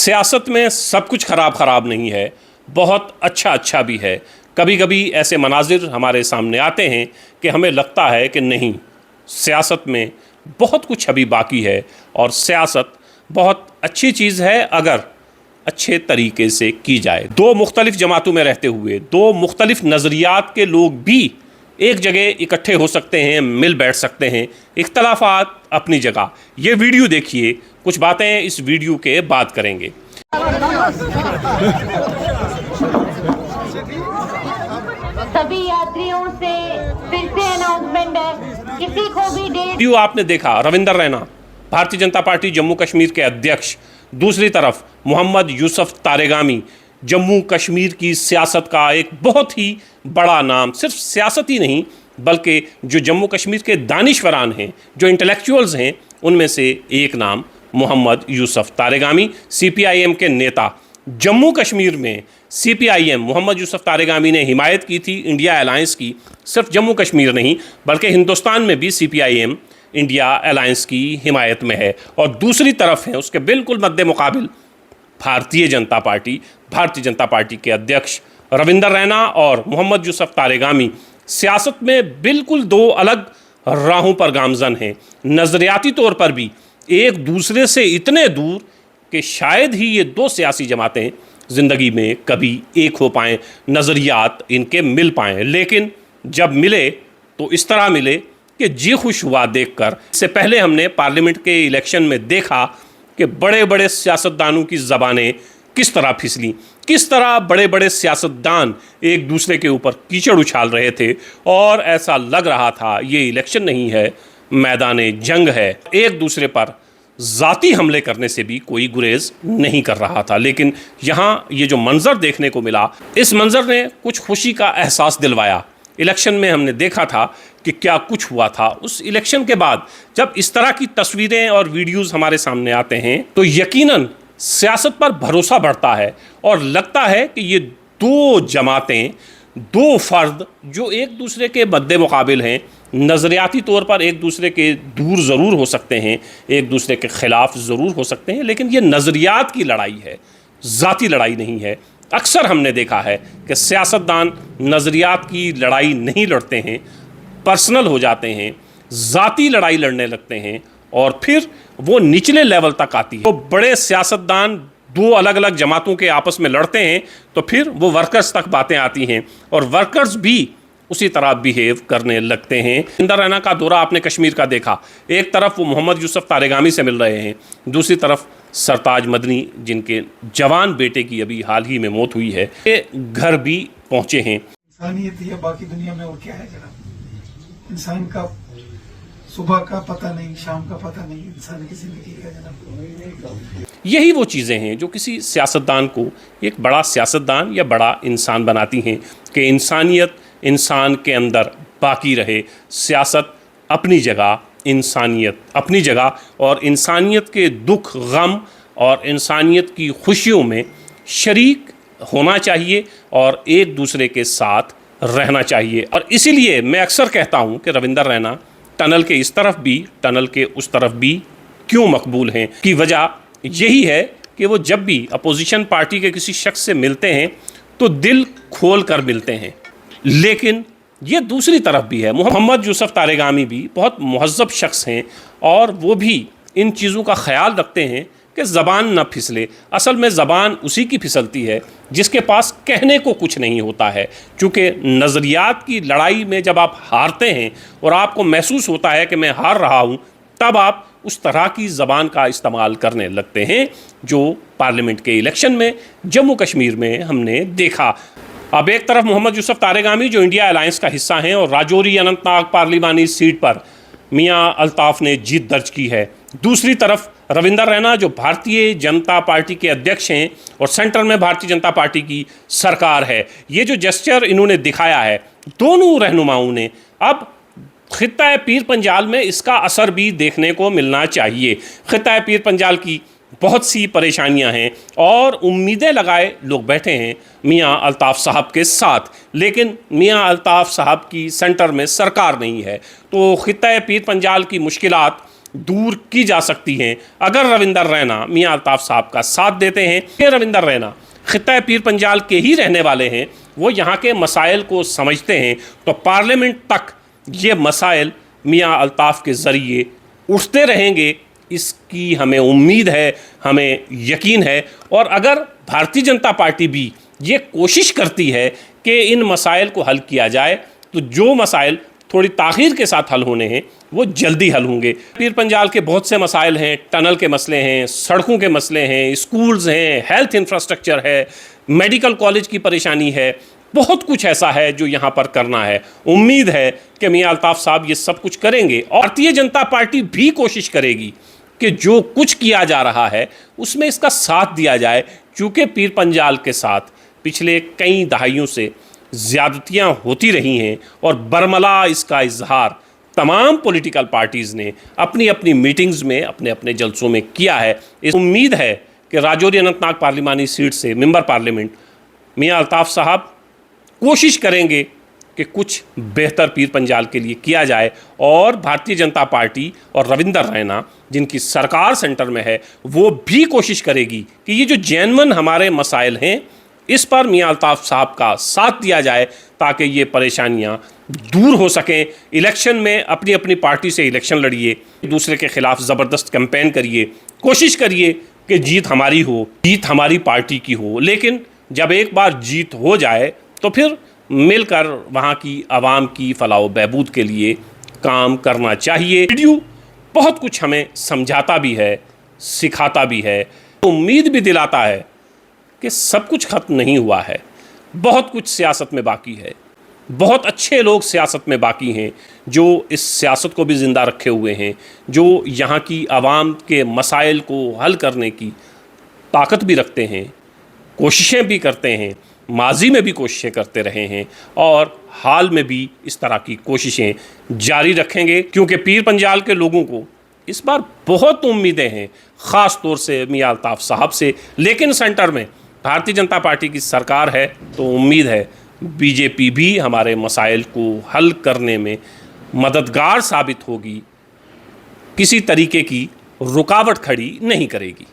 सियासत में सब कुछ ख़राब नहीं है, बहुत अच्छा भी है। कभी कभी ऐसे मनाजिर हमारे सामने आते हैं कि हमें लगता है कि नहीं, सियासत में बहुत कुछ अभी बाकी है और सियासत बहुत अच्छी चीज़ है अगर अच्छे तरीके से की जाए। दो मुख्तलिफ जमातों में रहते हुए दो मुख्तलिफ नज़रियात के लोग भी एक जगह इकट्ठे हो सकते हैं, मिल बैठ सकते हैं, इख्तलाफात अपनी जगह। ये वीडियो देखिए, कुछ बातें इस वीडियो के बाद करेंगे। सभी यात्रियों से फिर से अनाउंसमेंट है, किसी को भी वीडियो आपने देखा, रविंदर रैना भारतीय जनता पार्टी जम्मू कश्मीर के अध्यक्ष, दूसरी तरफ मोहम्मद यूसुफ तारेगामी जम्मू कश्मीर की सियासत का एक बहुत ही बड़ा नाम, सिर्फ सियासत ही नहीं बल्कि जो जम्मू कश्मीर के दानिशवरान हैं, जो इंटेलेक्चुअल्स हैं, उनमें से एक नाम मोहम्मद यूसुफ तारेगामी, सीपीआईएम के नेता। जम्मू कश्मीर में सीपीआईएम मोहम्मद यूसुफ तारेगामी ने हिमायत की थी इंडिया अलायंस की। सिर्फ जम्मू कश्मीर नहीं बल्कि हिंदुस्तान में भी सीपीआईएम इंडिया अलायंस की हिमायत में है। और दूसरी तरफ है उसके बिल्कुल मद्दे मुकाबिल भारतीय जनता पार्टी के अध्यक्ष रविंदर रैना और मोहम्मद यूसुफ तारेगामी सियासत में बिल्कुल दो अलग राहों पर गामजन हैं। नज़रियाती तौर पर भी एक दूसरे से इतने दूर कि शायद ही ये दो सियासी जमातें ज़िंदगी में कभी एक हो पाएँ, नज़रियात इनके मिल पाएँ। लेकिन जब मिले तो इस तरह मिले कि जी खुश हुआ देखकर। इससे पहले हमने पार्लियामेंट के इलेक्शन में देखा कि बड़े बड़े सियासतदानों की ज़बानें किस तरह फिसलीं, किस तरह बड़े बड़े सियासतदान एक दूसरे के ऊपर कीचड़ उछाल रहे थे और ऐसा लग रहा था ये इलेक्शन नहीं है, मैदान जंग है। एक दूसरे पर ज़ाती हमले करने से भी कोई गुरेज नहीं कर रहा था। लेकिन यहाँ ये जो मंज़र देखने को मिला, इस मंज़र ने कुछ खुशी का एहसास दिलवाया। इलेक्शन में हमने देखा था कि क्या कुछ हुआ था। उस इलेक्शन के बाद जब इस तरह की तस्वीरें और वीडियोस हमारे सामने आते हैं तो यकीनन सियासत पर भरोसा बढ़ता है और लगता है कि ये दो जमातें, दो फ़र्द जो एक दूसरे के मद्दे मुकाबिल हैं, नज़रियाती तौर पर एक दूसरे के दूर ज़रूर हो सकते हैं, एक दूसरे के ख़िलाफ़ ज़रूर हो सकते हैं, लेकिन ये नज़रियात की लड़ाई है, ज़ाती लड़ाई नहीं है। अक्सर हमने देखा है कि सियासतदान नज़रियात की लड़ाई नहीं लड़ते हैं, पर्सनल हो जाते हैं, ज़ाती लड़ाई लड़ने लगते हैं और फिर वो निचले लेवल तक आती है। तो बड़े सियासतदान दो अलग अलग जमातों के आपस में लड़ते हैं तो फिर वो वर्कर्स तक बातें आती हैं और वर्कर्स भी उसी तरह बिहेव करने लगते हैं। रविंदर रैना का दौरा आपने कश्मीर का देखा, एक तरफ वो मोहम्मद यूसुफ तारेगामी से मिल रहे हैं, दूसरी तरफ सरताज मदनी जिनके जवान बेटे की अभी हाल ही में मौत हुई है, ये घर भी पहुँचे हैं। इंसानियत या बाकी दुनिया में और क्या है जनाब? इंसान का सुबह का पता नहीं, शाम का पता नहीं, इंसान की जिंदगी का जनाब। यही वो चीज़ें हैं जो किसी सियासतदान को एक बड़ा सियासतदान या बड़ा इंसान बनाती हैं कि इंसानियत इंसान के अंदर बाकी रहे, सियासत अपनी जगह, इंसानियत अपनी जगह, और इंसानियत के दुख गम और इंसानियत की खुशियों में शरीक होना चाहिए और एक दूसरे के साथ रहना चाहिए। और इसीलिए मैं अक्सर कहता हूँ कि रविंदर रैना टनल के इस तरफ भी, टनल के उस तरफ भी क्यों मकबूल हैं, की वजह यही है कि वो जब भी अपोजिशन पार्टी के किसी शख्स से मिलते हैं तो दिल खोल कर मिलते हैं। लेकिन ये दूसरी तरफ भी है, मोहम्मद यूसुफ तारेगामी भी बहुत मुहज़्ज़ब शख्स हैं और वो भी इन चीज़ों का ख्याल रखते हैं कि ज़बान न फिसले। असल में ज़बान उसी की फिसलती है जिसके पास कहने को कुछ नहीं होता है। चूँकि नज़रियात की लड़ाई में जब आप हारते हैं और आपको महसूस होता है कि मैं हार रहा हूँ, तब आप उस तरह की ज़बान का इस्तेमाल करने लगते हैं जो पार्लियामेंट के इलेक्शन में जम्मू कश्मीर में हमने देखा। अब एक तरफ मोहम्मद यूसुफ तारेगामी जो इंडिया अलायंस का हिस्सा हैं और राजौरी अनंतनाग पार्लिमानी सीट पर मियां अल्ताफ़ ने जीत दर्ज की है, दूसरी तरफ रविंदर रैना जो भारतीय जनता पार्टी के अध्यक्ष हैं और सेंटर में भारतीय जनता पार्टी की सरकार है। ये जो जेस्चर इन्होंने दिखाया है दोनों रहनुमाओं ने, अब खित्ता पीर पंजाल में इसका असर भी देखने को मिलना चाहिए। खित्ता पीर पंजाल की बहुत सी परेशानियां हैं और उम्मीदें लगाए लोग बैठे हैं मियां अल्ताफ़ साहब के साथ, लेकिन मियां अल्ताफ़ साहब की सेंटर में सरकार नहीं है। तो खित्ता पीर पंजाल की मुश्किलात दूर की जा सकती हैं अगर रविंदर रैना मियां अल्ताफ साहब का साथ देते हैं। ये रविंदर रैना खित्ता पीर पंजाल के ही रहने वाले हैं, वो यहाँ के मसाइल को समझते हैं, तो पार्लियामेंट तक ये मसाइल मियां अल्ताफ के ज़रिए उठते रहेंगे, इसकी हमें उम्मीद है, हमें यकीन है। और अगर भारतीय जनता पार्टी भी ये कोशिश करती है कि इन मसाइल को हल किया जाए, तो जो मसाइल थोड़ी ताख़ीर के साथ हल होने हैं वो जल्दी हल होंगे। पीर पंजाल के बहुत से मसाइल हैं, टनल के मसले हैं, सड़कों के मसले हैं, स्कूल्स हैं, हेल्थ इंफ्रास्ट्रक्चर है, मेडिकल कॉलेज की परेशानी है, बहुत कुछ ऐसा है जो यहाँ पर करना है। उम्मीद है कि मियां अल्ताफ साहब ये सब कुछ करेंगे और भारतीय जनता पार्टी भी कोशिश करेगी कि जो कुछ किया जा रहा है उसमें इसका साथ दिया जाए, क्योंकि पीर पंजाल के साथ पिछले कई दहाइयों से ज़्यादतियाँ होती रही हैं और बरमला इसका इजहार तमाम पॉलिटिकल पार्टीज़ ने अपनी अपनी मीटिंग्स में, अपने अपने जलसों में किया है। इस उम्मीद है कि राजौरी अनंतनाग पार्लिमानी सीट से मेंबर पार्लियामेंट मियां अल्ताफ साहब कोशिश करेंगे कि कुछ बेहतर पीर पंजाल के लिए किया जाए, और भारतीय जनता पार्टी और रविंदर रैना जिनकी सरकार सेंटर में है वो भी कोशिश करेगी कि ये जो जेन्युइन हमारे मसाइल हैं इस पर मियां अल्ताफ साहब का साथ दिया जाए, ताकि ये परेशानियां दूर हो सकें। इलेक्शन में अपनी अपनी पार्टी से इलेक्शन लड़िए, दूसरे के खिलाफ ज़बरदस्त कैंपेन करिए, कोशिश करिए कि जीत हमारी हो, जीत हमारी पार्टी की हो। लेकिन जब एक बार जीत हो जाए तो फिर मिलकर वहाँ की आवाम की फलाह बहबूद के लिए काम करना चाहिए। वीडियो बहुत कुछ हमें समझाता भी है, सिखाता भी है, उम्मीद भी दिलाता है कि सब कुछ ख़त्म नहीं हुआ है, बहुत कुछ सियासत में बाकी है, बहुत अच्छे लोग सियासत में बाकी हैं जो इस सियासत को भी ज़िंदा रखे हुए हैं, जो यहाँ की आवाम के मसाइल को हल करने की ताकत भी रखते हैं, कोशिशें भी करते हैं, माजी में भी कोशिशें करते रहे हैं और हाल में भी इस तरह की कोशिशें जारी रखेंगे, क्योंकि पीर पंजाल के लोगों को इस बार बहुत उम्मीदें हैं, ख़ास तौर से मियां अल्ताफ साहब से। लेकिन सेंटर में भारतीय जनता पार्टी की सरकार है, तो उम्मीद है बीजेपी भी हमारे मसाइल को हल करने में मददगार साबित होगी, किसी तरीके की रुकावट खड़ी नहीं करेगी।